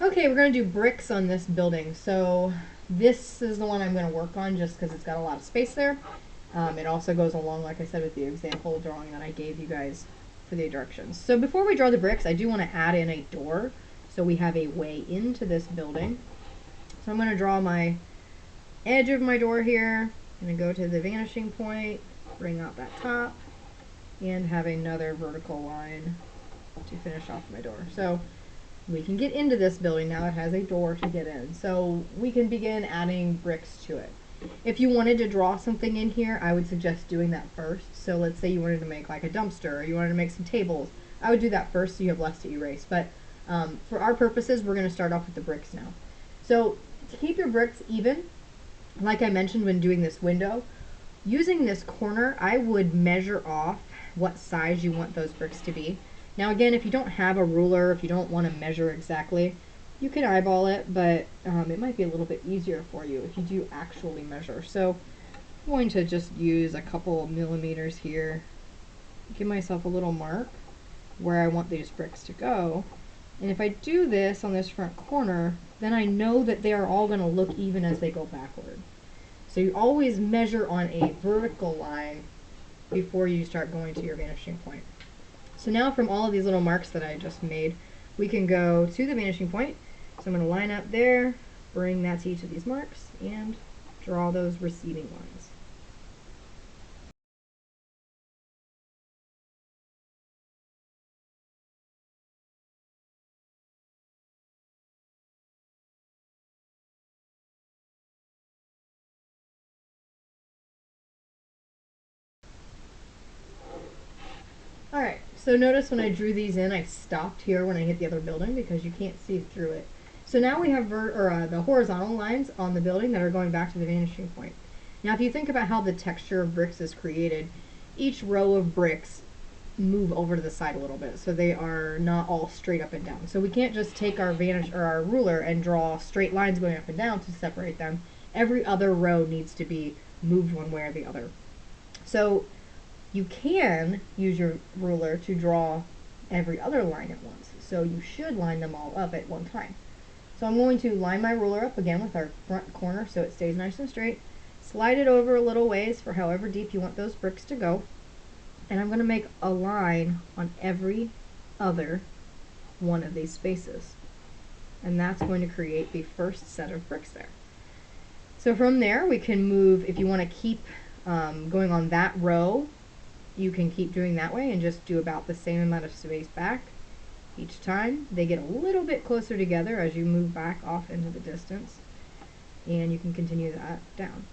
Okay, we're going to do bricks on this building. So this is the one I'm going to work on just because it's got a lot of space there. It also goes along, like I said, with the example drawing that I gave you guys for the directions. So before we draw the bricks, I do want to add in a door so we have a way into this building. So I'm going to draw my edge of my door here. I'm going to go to the vanishing point, bring out that top, and have another vertical line to finish off my door. So we can get into this building now. It has a door to get in. So we can begin adding bricks to it. If you wanted to draw something in here, I would suggest doing that first. So let's say you wanted to make like a dumpster or you wanted to make some tables. I would do that first so you have less to erase. But for our purposes, we're going to start off with the bricks now. So to keep your bricks even, like I mentioned when doing this window, using this corner, I would measure off what size you want those bricks to be. Now again, if you don't have a ruler, if you don't want to measure exactly, you can eyeball it, but it might be a little bit easier for you if you do actually measure. So I'm going to just use a couple of millimeters here, give myself a little mark where I want these bricks to go. And if I do this on this front corner, then I know that they are all going to look even as they go backward. So you always measure on a vertical line before you start going to your vanishing point. So now from all of these little marks that I just made, we can go to the vanishing point. So I'm going to line up there, bring that to each of these marks, and draw those receiving lines. Alright, so notice when I drew these in, I stopped here when I hit the other building because you can't see through it. So now we have the horizontal lines on the building that are going back to the vanishing point. Now if you think about how the texture of bricks is created, each row of bricks move over to the side a little bit so they are not all straight up and down. So we can't just take our our ruler and draw straight lines going up and down to separate them. Every other row needs to be moved one way or the other. So you can use your ruler to draw every other line at once. So you should line them all up at one time. So I'm going to line my ruler up again with our front corner so it stays nice and straight. Slide it over a little ways for however deep you want those bricks to go. And I'm going to make a line on every other one of these spaces. And that's going to create the first set of bricks there. So from there we can move, if you want to keep going on that row, you can keep doing that way and just do about the same amount of space back each time. They get a little bit closer together as you move back off into the distance, and you can continue that down.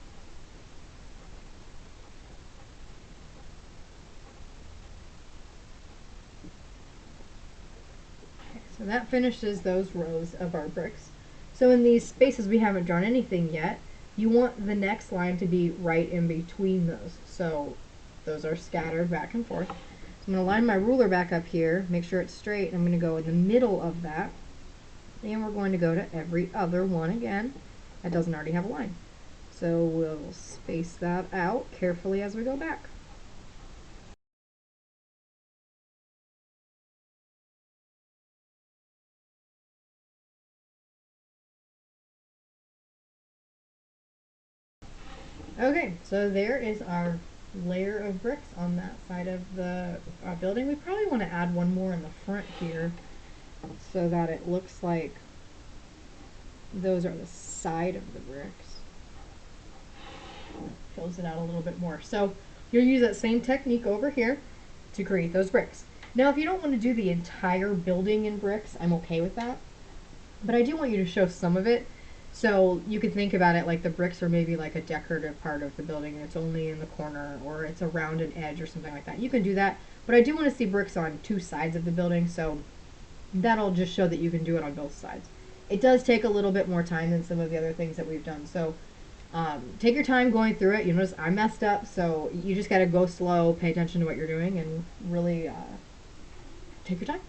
Okay, so that finishes those rows of our bricks. So in these spaces we haven't drawn anything yet, you want the next line to be right in between those. So those are scattered back and forth. So I'm going to line my ruler back up here, make sure it's straight, and I'm going to go in the middle of that. And we're going to go to every other one again that doesn't already have a line. So we'll space that out carefully as we go back. Okay, so there is our layer of bricks on that side of the building. We probably want to add one more in the front here so that it looks like those are the side of the bricks. Fills it out a little bit more. So you'll use that same technique over here to create those bricks. Now if you don't want to do the entire building in bricks, I'm okay with that. But I do want you to show some of it. So you could think about it like the bricks are maybe like a decorative part of the building and it's only in the corner or it's around an edge or something like that. You can do that. But I do want to see bricks on two sides of the building, so that'll just show that you can do it on both sides. It does take a little bit more time than some of the other things that we've done. So take your time going through it. You notice I messed up, so you just got to go slow, pay attention to what you're doing, and really take your time.